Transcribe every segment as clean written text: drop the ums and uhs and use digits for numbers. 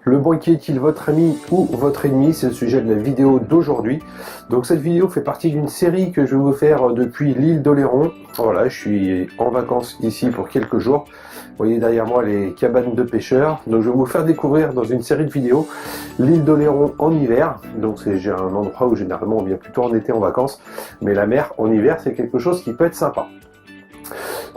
Le banquier est-il votre ami ou votre ennemi? C'est le sujet de la vidéo d'aujourd'hui. Donc cette vidéo fait partie d'une série que je vais vous faire depuis l'île d'Oléron. Voilà, je suis en vacances ici pour quelques jours. Vous voyez derrière moi les cabanes de pêcheurs. Donc je vais vous faire découvrir dans une série de vidéos l'île d'Oléron en hiver. Donc c'est un endroit où généralement on vient plutôt en été en vacances. Mais la mer en hiver, c'est quelque chose qui peut être sympa.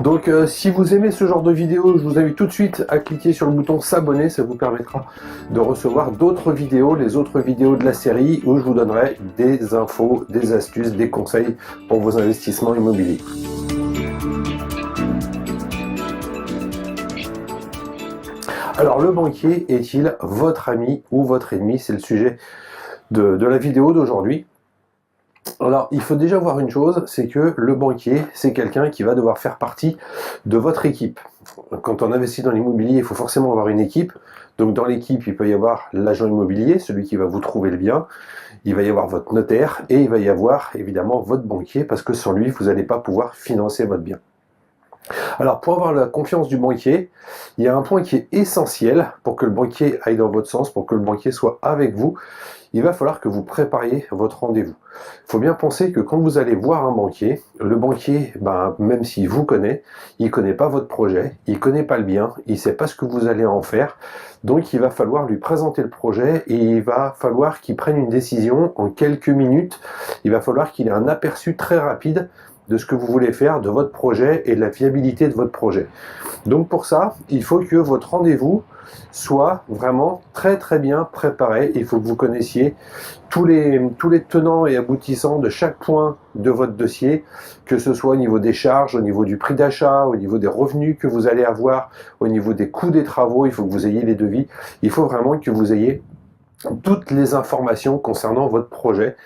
Donc si vous aimez ce genre de vidéo, je vous invite tout de suite à cliquer sur le bouton s'abonner, ça vous permettra de recevoir d'autres vidéos, les autres vidéos de la série où je vous donnerai des infos, des astuces, des conseils pour vos investissements immobiliers. Alors le banquier est-il votre ami ou votre ennemi? C'est le sujet de la vidéo d'aujourd'hui. Alors, il faut déjà voir une chose, c'est que le banquier, c'est quelqu'un qui va devoir faire partie de votre équipe. Quand on investit dans l'immobilier, il faut forcément avoir une équipe. Donc dans l'équipe, il peut y avoir l'agent immobilier, celui qui va vous trouver le bien. Il va y avoir votre notaire et il va y avoir évidemment votre banquier parce que sans lui, vous n'allez pas pouvoir financer votre bien. Alors pour avoir la confiance du banquier, il y a un point qui est essentiel pour que le banquier aille dans votre sens, pour que le banquier soit avec vous. Il va falloir que vous prépariez votre rendez-vous. Il faut bien penser que quand vous allez voir un banquier, le banquier, même s'il vous connaît, il ne connaît pas votre projet, il ne connaît pas le bien, il ne sait pas ce que vous allez en faire. Donc il va falloir lui présenter le projet et il va falloir qu'il prenne une décision en quelques minutes. Il va falloir qu'il ait un aperçu très rapide de ce que vous voulez faire, de votre projet et de la viabilité de votre projet. Donc pour ça, il faut que votre rendez-vous soit vraiment très bien préparé. Il faut que vous connaissiez tous les tenants et aboutissants de chaque point de votre dossier, que ce soit au niveau des charges, au niveau du prix d'achat, au niveau des revenus que vous allez avoir, au niveau des coûts des travaux. Il faut que vous ayez les devis. Il faut vraiment que vous ayez toutes les informations concernant votre projet.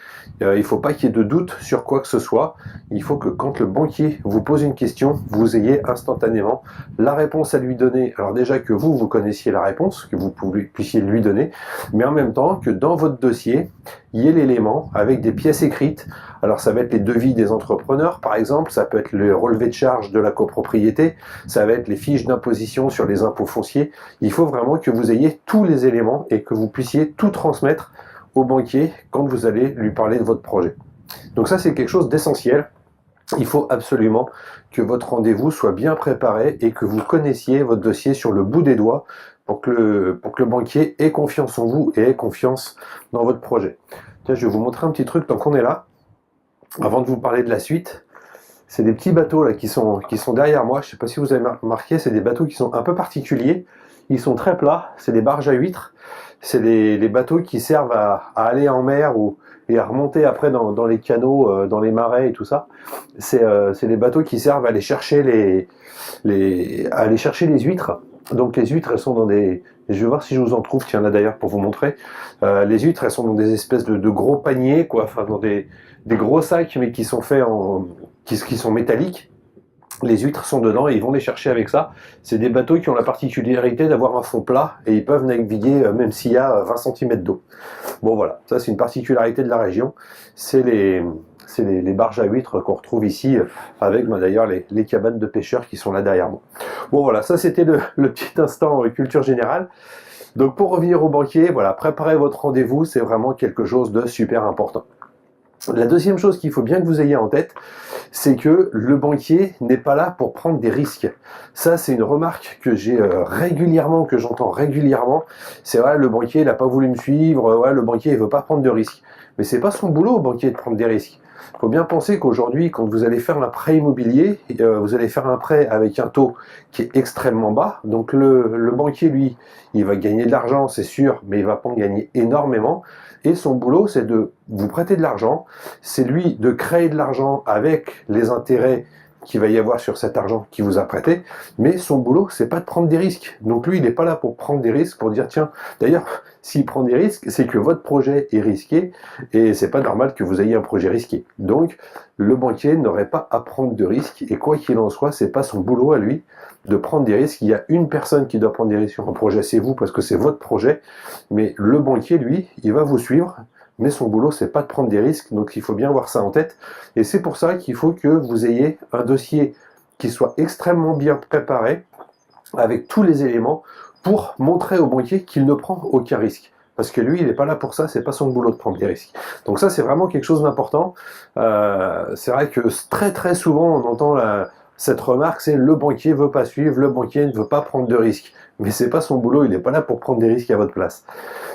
Il ne faut pas qu'il y ait de doute sur quoi que ce soit. Il faut que quand le banquier vous pose une question, vous ayez instantanément la réponse à lui donner. Alors déjà que vous connaissiez la réponse, que vous puissiez lui donner, mais en même temps que dans votre dossier, il y ait l'élément avec des pièces écrites. Alors ça va être les devis des entrepreneurs par exemple, ça peut être le relevé de charge de la copropriété, ça va être les fiches d'imposition sur les impôts fonciers. Il faut vraiment que vous ayez tous les éléments et que vous puissiez tout transmettre au banquier quand vous allez lui parler de votre projet. Donc ça c'est quelque chose d'essentiel. Il faut absolument que votre rendez-vous soit bien préparé et que vous connaissiez votre dossier sur le bout des doigts pour que le banquier ait confiance en vous et ait confiance dans votre projet. Tiens, je vais vous montrer un petit truc tant qu'on est là, avant de vous parler de la suite. C'est des petits bateaux là qui sont derrière moi. Je ne sais pas si vous avez remarqué, c'est des bateaux qui sont un peu particuliers. Ils sont très plats, c'est des barges à huîtres. C'est les bateaux qui servent à aller en mer et à remonter après dans les canaux, dans les marais et tout ça. C'est des bateaux qui servent à aller chercher les huîtres. Donc les huîtres, elles sont dans des... Je vais voir si je vous en trouve, tiens là d'ailleurs pour vous montrer. Les huîtres, elles sont dans des espèces de gros paniers, quoi, enfin dans des gros sacs, mais qui sont faits qui sont métalliques. Les huîtres sont dedans et ils vont les chercher avec ça. C'est des bateaux qui ont la particularité d'avoir un fond plat et ils peuvent naviguer même s'il y a 20 cm d'eau. Bon voilà, ça c'est une particularité de la région. C'est les barges à huîtres qu'on retrouve ici avec d'ailleurs les cabanes de pêcheurs qui sont là derrière moi. Bon voilà, ça c'était le petit instant culture générale. Donc pour revenir au banquier, voilà, préparez votre rendez-vous, c'est vraiment quelque chose de super important. La deuxième chose qu'il faut bien que vous ayez en tête, c'est que le banquier n'est pas là pour prendre des risques. Ça, c'est une remarque que j'ai régulièrement, que j'entends régulièrement. C'est ouais, le banquier, il n'a pas voulu me suivre, ouais, le banquier, il veut pas prendre de risques. Mais c'est pas son boulot, au banquier, de prendre des risques. Il faut bien penser qu'aujourd'hui, quand vous allez faire un prêt immobilier, vous allez faire un prêt avec un taux qui est extrêmement bas. Donc le banquier, lui, il va gagner de l'argent, c'est sûr, mais il va pas en gagner énormément. Et son boulot, c'est de vous prêter de l'argent. C'est lui de créer de l'argent avec les intérêts qu'il va y avoir sur cet argent qu'il vous a prêté, mais son boulot, c'est pas de prendre des risques. Donc lui, il n'est pas là pour prendre des risques, pour dire tiens, d'ailleurs, s'il prend des risques, c'est que votre projet est risqué, et c'est pas normal que vous ayez un projet risqué. Donc, le banquier n'aurait pas à prendre de risques, et quoi qu'il en soit, c'est pas son boulot à lui de prendre des risques. Il y a une personne qui doit prendre des risques sur un projet, c'est vous, parce que c'est votre projet, mais le banquier, lui, il va vous suivre, mais son boulot, c'est pas de prendre des risques, donc il faut bien avoir ça en tête. Et c'est pour ça qu'il faut que vous ayez un dossier qui soit extrêmement bien préparé, avec tous les éléments, pour montrer au banquier qu'il ne prend aucun risque. Parce que lui, il n'est pas là pour ça, c'est pas son boulot de prendre des risques. Donc ça, c'est vraiment quelque chose d'important. C'est vrai que très souvent, on entend cette remarque, c'est le banquier veut pas suivre, le banquier ne veut pas prendre de risques. Mais c'est pas son boulot, il n'est pas là pour prendre des risques à votre place.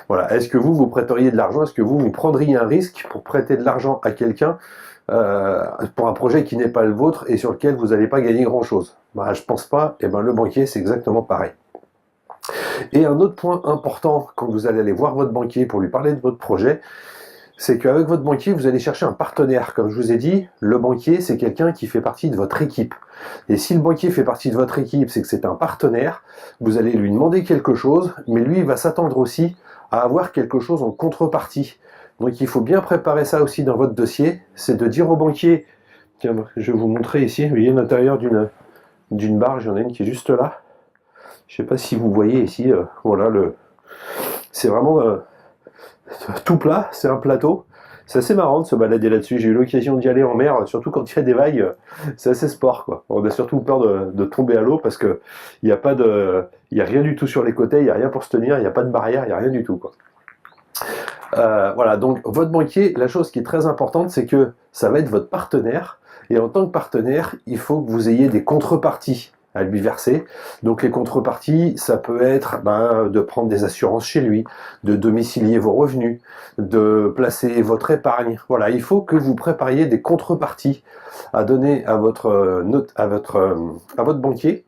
Voilà. Est-ce que vous prêteriez de l'argent? Est-ce que vous prendriez un risque pour prêter de l'argent à quelqu'un pour un projet qui n'est pas le vôtre et sur lequel vous n'allez pas gagner grand-chose? Bah, je pense pas. Et ben le banquier, c'est exactement pareil. Et un autre point important quand vous allez aller voir votre banquier pour lui parler de votre projet, c'est qu'avec votre banquier, vous allez chercher un partenaire. Comme je vous ai dit, le banquier, c'est quelqu'un qui fait partie de votre équipe. Et si le banquier fait partie de votre équipe, c'est que c'est un partenaire, vous allez lui demander quelque chose, mais lui, il va s'attendre aussi à avoir quelque chose en contrepartie. Donc il faut bien préparer ça aussi dans votre dossier, c'est de dire au banquier, tiens, je vais vous montrer ici, vous voyez l'intérieur d'une barre, j'en ai une qui est juste là. Je ne sais pas si vous voyez ici, voilà, c'est vraiment tout plat, c'est un plateau. C'est assez marrant de se balader là-dessus. J'ai eu l'occasion d'y aller en mer, surtout quand il y a des vagues. C'est assez sport, quoi. On a surtout peur de tomber à l'eau parce que il n'y a rien du tout sur les côtés, il n'y a rien pour se tenir, il n'y a pas de barrière, il n'y a rien du tout, quoi. Voilà, donc votre banquier, la chose qui est très importante, c'est que ça va être votre partenaire. Et en tant que partenaire, il faut que vous ayez des contreparties à lui verser. Donc les contreparties, ça peut être de prendre des assurances chez lui, de domicilier vos revenus, de placer votre épargne. Voilà, il faut que vous prépariez des contreparties à donner à votre banquier.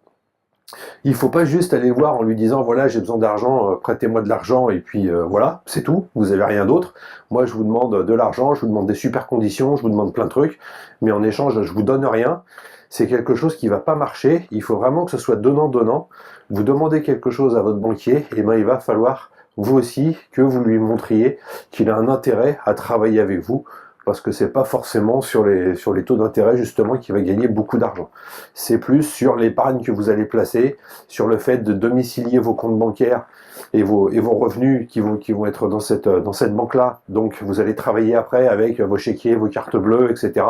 Il ne faut pas juste aller le voir en lui disant voilà, j'ai besoin d'argent, prêtez-moi de l'argent et puis voilà, c'est tout, vous n'avez rien d'autre. Moi je vous demande de l'argent, je vous demande des super conditions, je vous demande plein de trucs, mais en échange je vous donne rien. C'est quelque chose qui ne va pas marcher, il faut vraiment que ce soit donnant-donnant. Vous demandez quelque chose à votre banquier, et il va falloir vous aussi que vous lui montriez qu'il a un intérêt à travailler avec vous, parce que c'est pas forcément sur les taux d'intérêt justement qu'il va gagner beaucoup d'argent. C'est plus sur l'épargne que vous allez placer, sur le fait de domicilier vos comptes bancaires et vos revenus qui vont être dans cette banque-là. Donc vous allez travailler après avec vos chéquiers, vos cartes bleues, etc.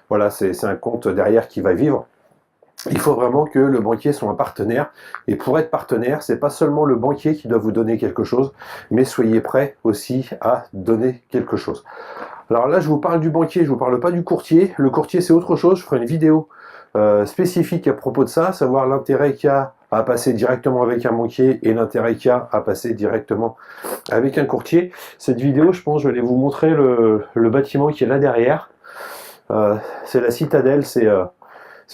Voilà, c'est un compte derrière qui va vivre. Il faut vraiment que le banquier soit un partenaire. Et pour être partenaire, c'est pas seulement le banquier qui doit vous donner quelque chose, mais soyez prêt aussi à donner quelque chose. Alors là, je vous parle du banquier, je vous parle pas du courtier. Le courtier, c'est autre chose. Je ferai une vidéo spécifique à propos de ça, savoir l'intérêt qu'il y a à passer directement avec un banquier et l'intérêt qu'il y a à passer directement avec un courtier. Cette vidéo, je pense, je vais vous montrer le bâtiment qui est là derrière. C'est la citadelle, c'est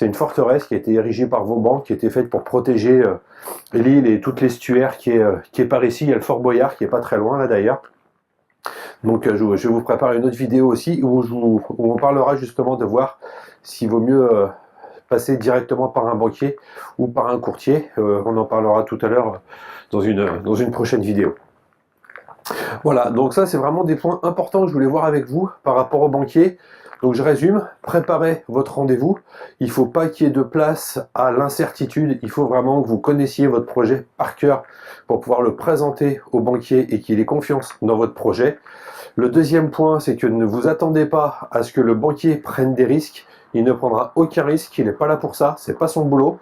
une forteresse qui a été érigée par Vauban, qui a été faite pour protéger l'île et toute l'estuaire qui est par ici. Il y a le Fort Boyard qui est pas très loin là d'ailleurs. Donc je vous prépare une autre vidéo aussi où on parlera justement de voir s'il vaut mieux passer directement par un banquier ou par un courtier. On en parlera tout à l'heure dans une prochaine vidéo. Voilà, donc ça c'est vraiment des points importants que je voulais voir avec vous par rapport au banquier. Donc je résume, préparez votre rendez-vous. Il ne faut pas qu'il y ait de place à l'incertitude. Il faut vraiment que vous connaissiez votre projet par cœur pour pouvoir le présenter au banquier et qu'il ait confiance dans votre projet. Le deuxième point, c'est que ne vous attendez pas à ce que le banquier prenne des risques. Il ne prendra aucun risque, il n'est pas là pour ça, c'est pas son boulot.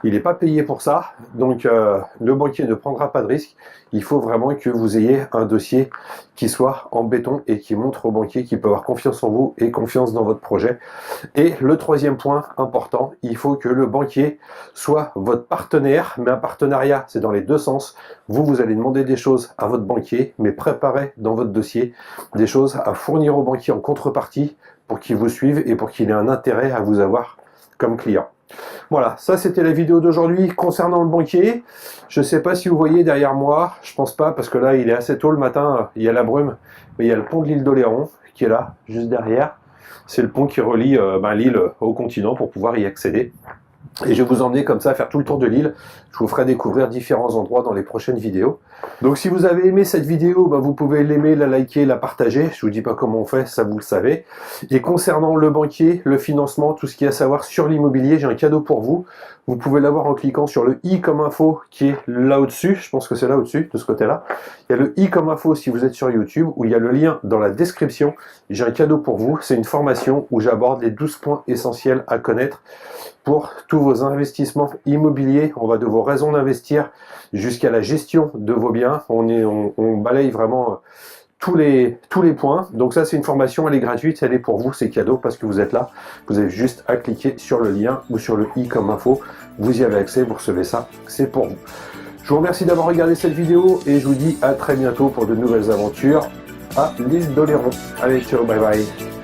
Il n'est pas payé pour ça, donc le banquier ne prendra pas de risque. Il faut vraiment que vous ayez un dossier qui soit en béton et qui montre au banquier qu'il peut avoir confiance en vous et confiance dans votre projet. Et le troisième point important, il faut que le banquier soit votre partenaire, mais un partenariat, c'est dans les deux sens. Vous allez demander des choses à votre banquier, mais préparez dans votre dossier des choses à fournir au banquier en contrepartie pour qu'il vous suive et pour qu'il ait un intérêt à vous avoir comme client. Voilà, ça c'était la vidéo d'aujourd'hui concernant le banquier. Je ne sais pas si vous voyez derrière moi, je pense pas parce que là il est assez tôt le matin, il y a la brume, mais il y a le pont de l'île d'Oléron qui est là, juste derrière. C'est le pont qui relie l'île au continent pour pouvoir y accéder. Et je vais vous emmener comme ça faire tout le tour de l'île. Je vous ferai découvrir différents endroits dans les prochaines vidéos. Donc si vous avez aimé cette vidéo, vous pouvez l'aimer, la liker, la partager. Je vous dis pas comment on fait, ça vous le savez. Et concernant le banquier, le financement, tout ce qu'il y a à savoir sur l'immobilier, j'ai un cadeau pour vous. Vous pouvez l'avoir en cliquant sur le i comme info qui est là au-dessus. Je pense que c'est là au-dessus, de ce côté-là. Il y a le i comme info si vous êtes sur YouTube, où il y a le lien dans la description. J'ai un cadeau pour vous. C'est une formation où j'aborde les 12 points essentiels à connaître pour tous vos investissements immobiliers. On va de vos raisons d'investir jusqu'à la gestion de vos biens. On balaye vraiment tous les points. Donc ça, c'est une formation, elle est gratuite, elle est pour vous, c'est cadeau parce que vous êtes là. Vous avez juste à cliquer sur le lien ou sur le i comme info. Vous y avez accès, vous recevez ça, c'est pour vous. Je vous remercie d'avoir regardé cette vidéo et je vous dis à très bientôt pour de nouvelles aventures à l'île d'Oléron. Allez, ciao, bye bye.